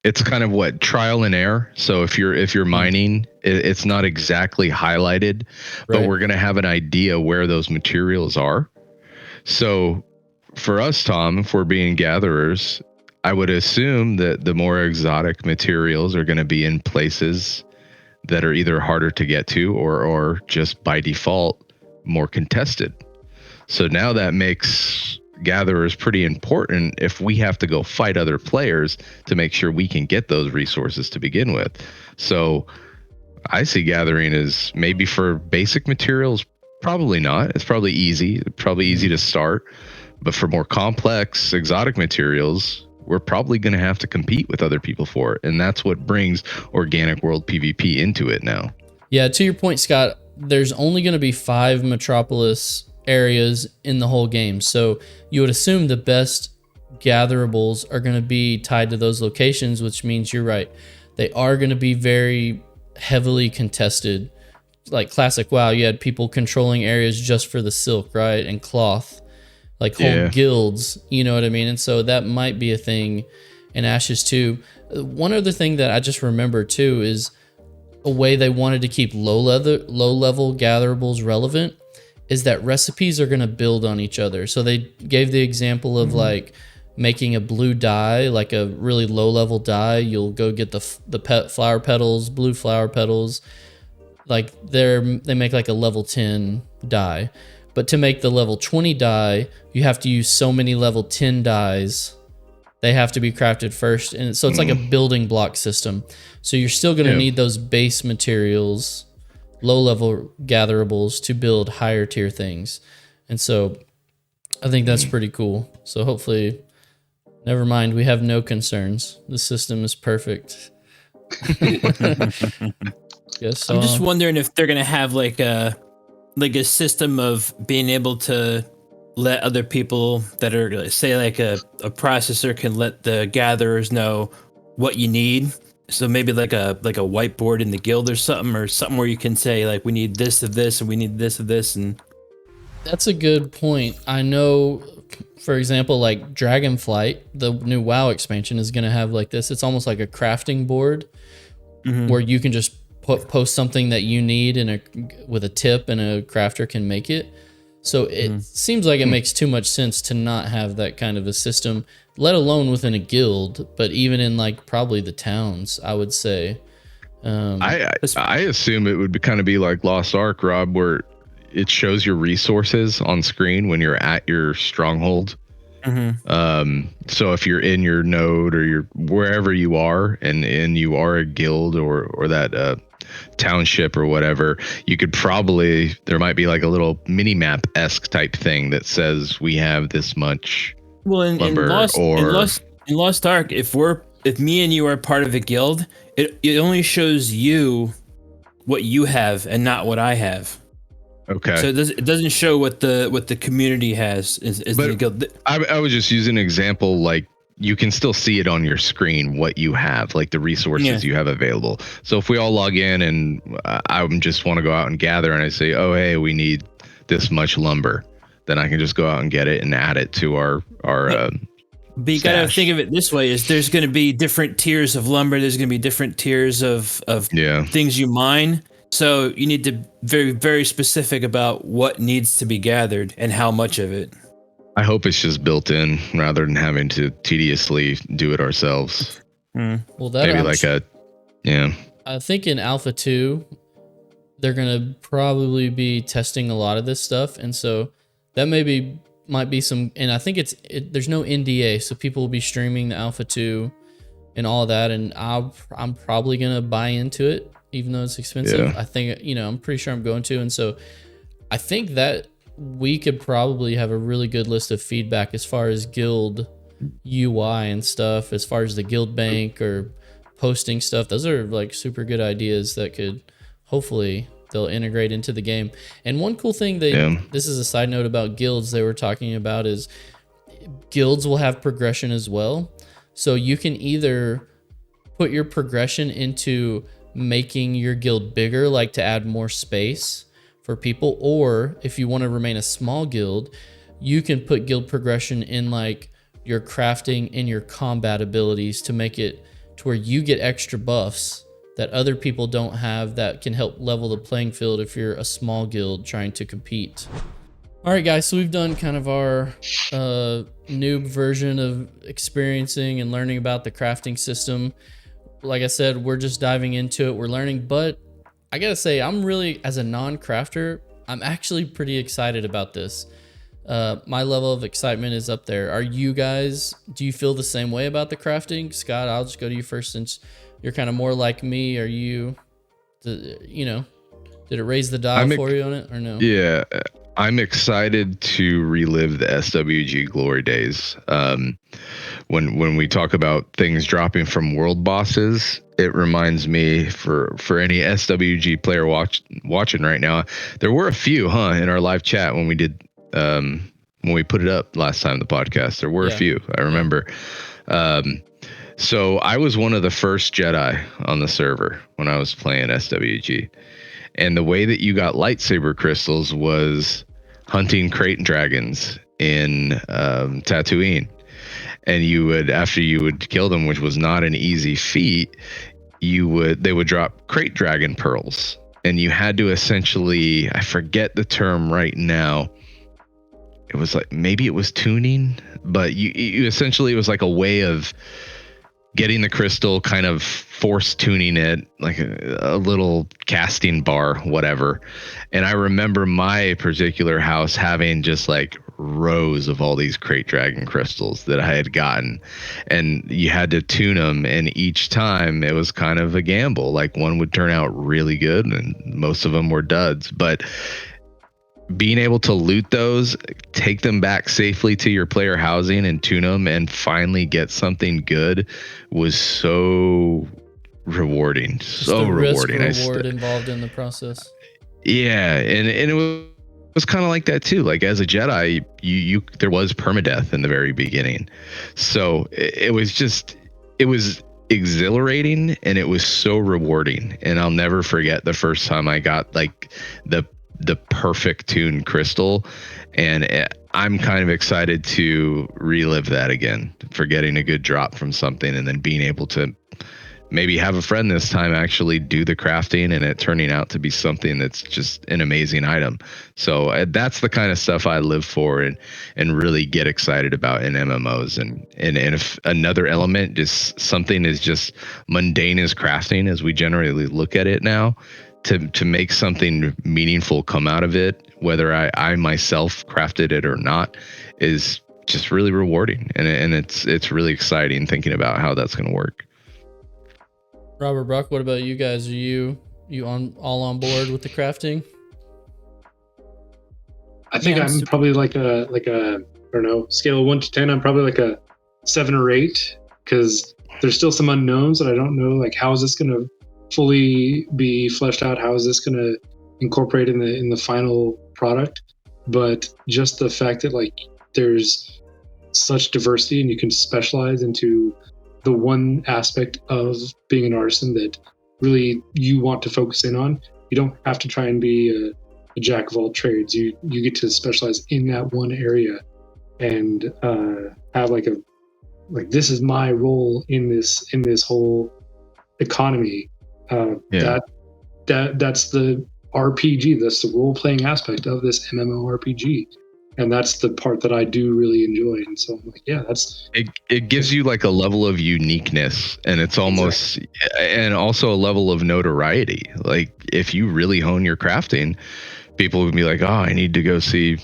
it's kind of what, trial and error. So if you're mining, it's not exactly highlighted, but we're going to have an idea where those materials are. So for us, Tom, if we're being gatherers, I would assume that the more exotic materials are going to be in places that are either harder to get to or just by default more contested. So now that makes gatherers pretty important if we have to go fight other players to make sure we can get those resources to begin with. So I see gathering as maybe for basic materials, probably not. It's probably easy to start. But for more complex exotic materials, we're probably going to have to compete with other people for it. And that's what brings organic world PvP into it now. Yeah, to your point, Scott, there's only going to be 5 metropolis areas in the whole game. So you would assume the best gatherables are going to be tied to those locations, which means you're right. They are going to be very heavily contested. Like classic WoW, you had people controlling areas just for the silk, right? And cloth. Like whole guilds, you know what I mean? And so that might be a thing in Ashes too. One other thing that I just remember too is a way they wanted to keep low level gatherables relevant is that recipes are going to build on each other. So they gave the example of like making a blue dye, like a really low level dye. You'll go get the flower petals, blue flower petals. Like they make like a level 10 dye. But to make the level 20 dye, you have to use so many level 10 dyes they have to be crafted first. And so it's like a building block system. So you're still going to need those base materials, low level gatherables to build higher tier things. And so I think that's pretty cool. So hopefully, never mind, we have no concerns. The system is perfect. Yes, I'm just wondering if they're gonna have like a system of being able to let other people that are, say, like a processor can let the gatherers know what you need. So maybe like a whiteboard in the guild or something where you can say like, we need this of this and we need this of this. And that's a good point. I know, for example, like Dragonflight, the new WoW expansion is going to have like this. It's almost like a crafting board where you can just post something that you need with a tip, and a crafter can make it. So it seems like it makes too much sense to not have that kind of a system, let alone within a guild, but even in like probably the towns, I would say. I assume it would kind of be like Lost Ark, Rob, where it shows your resources on screen when you're at your stronghold. So if you're in your node or you're wherever you are, and you are a guild or that township or whatever, you could probably, there might be like a little mini map esque type thing that says we have this much lumber. In Lost Ark, if me and you are part of a guild, it only shows you what you have and not what I have. Okay. So it doesn't show what the community has. The guild. I was just using an example, like you can still see it on your screen what you have, like the resources you have available. So if we all log in and I just want to go out and gather, and I say, oh hey, we need this much lumber, then I can just go out and get it and add it to our But you gotta think of it this way: is there's going to be different tiers of lumber. There's going to be different tiers of things you mine. So you need to be very, very specific about what needs to be gathered and how much of it. I hope it's just built in rather than having to tediously do it ourselves. Well, that maybe I think in Alpha 2, they're going to probably be testing a lot of this stuff. And so that might be some, and I think there's no NDA, so people will be streaming the Alpha 2 and all that. And I'm probably going to buy into it, even though it's expensive. Yeah. I think, I'm pretty sure I'm going to. And so I think that we could probably have a really good list of feedback as far as guild UI and stuff, as far as the guild bank or posting stuff. Those are like super good ideas that could hopefully they'll integrate into the game. And one cool thing this is a side note about guilds they were talking about, is guilds will have progression as well. So you can either put your progression into making your guild bigger, like to add more space for people, or if you want to remain a small guild, you can put guild progression in like your crafting and your combat abilities to make it to where you get extra buffs that other people don't have, that can help level the playing field if you're a small guild trying to compete. All right, guys, so we've done kind of our noob version of experiencing and learning about the crafting system. Like I said, we're just diving into it, we're learning, but I gotta say, I'm really, as a non-crafter, I'm actually pretty excited about this. My level of excitement is up there. Are you guys, do you feel the same way about the crafting? Scott, I'll just go to you first, since you're kind of more like me. Are you, did it raise the dial for you on it, or no? Yeah, I'm excited to relive the SWG glory days. When we talk about things dropping from world bosses, it reminds me, for any SWG player watching right now, there were a few, in our live chat when we did when we put it up last time, the podcast. There were a few, I remember. So I was one of the first Jedi on the server when I was playing SWG, and the way that you got lightsaber crystals was hunting crate dragons in Tatooine. And you would, after you would kill them, which was not an easy feat, they would drop crate dragon pearls, and you had to essentially, I forget the term right now, it was like, maybe it was tuning, but you essentially, it was like a way of getting the crystal, kind of force tuning it, like a little casting bar, whatever. And I remember my particular house having just like rows of all these crate dragon crystals that I had gotten, and you had to tune them, and each time it was kind of a gamble. Like one would turn out really good and most of them were duds, but being able to loot those, take them back safely to your player housing and tune them and finally get something good was so rewarding. So rewarding. Reward involved in the process. Yeah, and it was kind of like that too. Like as a Jedi, you there was permadeath in the very beginning, so it was exhilarating and it was so rewarding. And I'll never forget the first time I got like the perfect tuned crystal, and I'm kind of excited to relive that again, for getting a good drop from something and then being able to maybe have a friend this time actually do the crafting and it turning out to be something that's just an amazing item. So that's the kind of stuff I live for and really get excited about in MMOs. And if another element, just something is just mundane as crafting as we generally look at it now, to make something meaningful come out of it, whether I myself crafted it or not, is just really rewarding. And it's really exciting thinking about how that's going to work. Robert, Brock, what about you guys? Are you all on board with the crafting? I think I'm probably like a I don't know, scale of 1 to 10. I'm probably like a 7 or 8, because there's still some unknowns that I don't know. Like, how is this going to fully be fleshed out? How is this going to incorporate in the final product? But just the fact that like there's such diversity and you can specialize into the one aspect of being an artisan that really you want to focus in on. You don't have to try and be a jack of all trades. You get to specialize in that one area and have like this is my role in this whole economy. That's the RPG. That's the role playing aspect of this MMORPG. And that's the part that I do really enjoy. And so I'm like, yeah, that's it gives you like a level of uniqueness, and it's almost and also a level of notoriety. Like if you really hone your crafting, people would be like, oh, I need to go see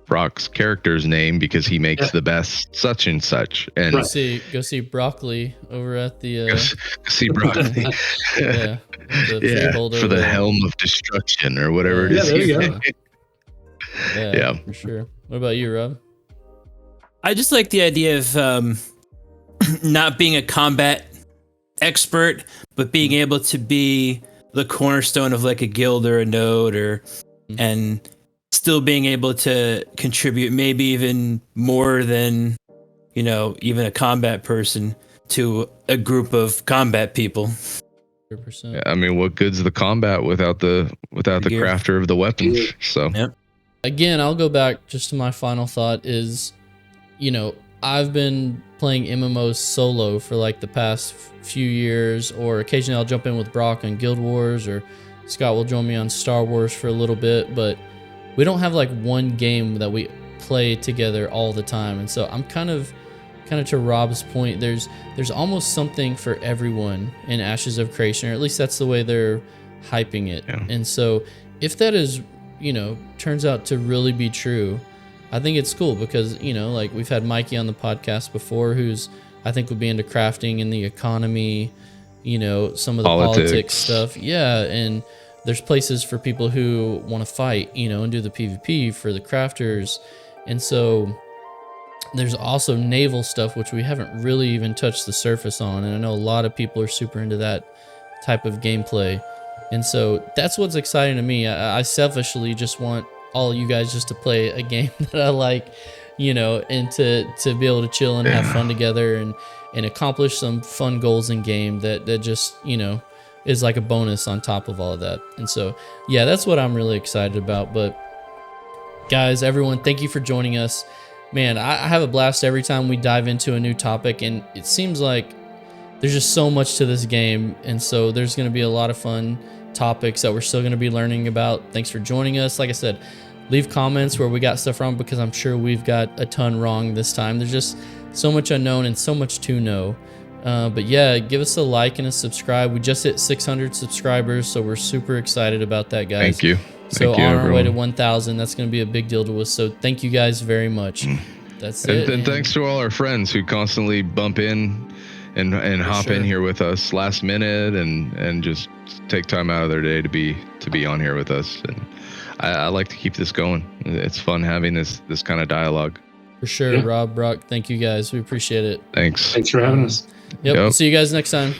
Brock's character's name because he makes the best such and such. And go see Broccoli over at the go see Broccoli. For the Helm of Destruction or whatever it is. There you go. Yeah, for sure. What about you, Rob? I just like the idea of not being a combat expert, but being able to be the cornerstone of like a guild or a node, and still being able to contribute maybe even more than, even a combat person to a group of combat people. 100%. Yeah, I mean, what good's the combat without the crafter of the weapons? So. Yep. Again, I'll go back just to my final thought is, I've been playing MMOs solo for like the past few years, or occasionally I'll jump in with Brock on Guild Wars, or Scott will join me on Star Wars for a little bit, but we don't have like one game that we play together all the time. And so I'm kind of to Rob's point, there's almost something for everyone in Ashes of Creation, or at least that's the way they're hyping it. Yeah. And so if that is, turns out to really be true, I think it's cool because, like we've had Mikey on the podcast before, who's I think would be into crafting and the economy, some of the politics stuff. Yeah. And there's places for people who want to fight, and do the PvP for the crafters. And so there's also naval stuff, which we haven't really even touched the surface on. And I know a lot of people are super into that type of gameplay. And so that's what's exciting to me. I selfishly just want all you guys just to play a game that I like, and to be able to chill and have fun together and accomplish some fun goals in game that just, is like a bonus on top of all of that. And so, yeah, that's what I'm really excited about. But guys, everyone, thank you for joining us. Man, I have a blast every time we dive into a new topic, and it seems like there's just so much to this game. And so there's going to be a lot of fun topics that we're still going to be learning about. Thanks for joining us. Like I said, leave comments where we got stuff wrong, because I'm sure we've got a ton wrong this time. There's just so much unknown and so much to know. But yeah, give us a like and a subscribe. We just hit 600 subscribers, so we're super excited about that, guys. Thank you. So Thank you, on our way to everyone. 1,000, that's going to be a big deal to us. So thank you guys very much. That's it. And thanks to all our friends who constantly bump in and hop in sure. here with us last minute and just take time out of their day to be on here with us. And I like to keep this going. It's fun having this kind of dialogue. For sure. Yeah. Rob, Brock, thank you guys. We appreciate it. Thanks. Thanks for having us. Yep. Yep. See you guys next time.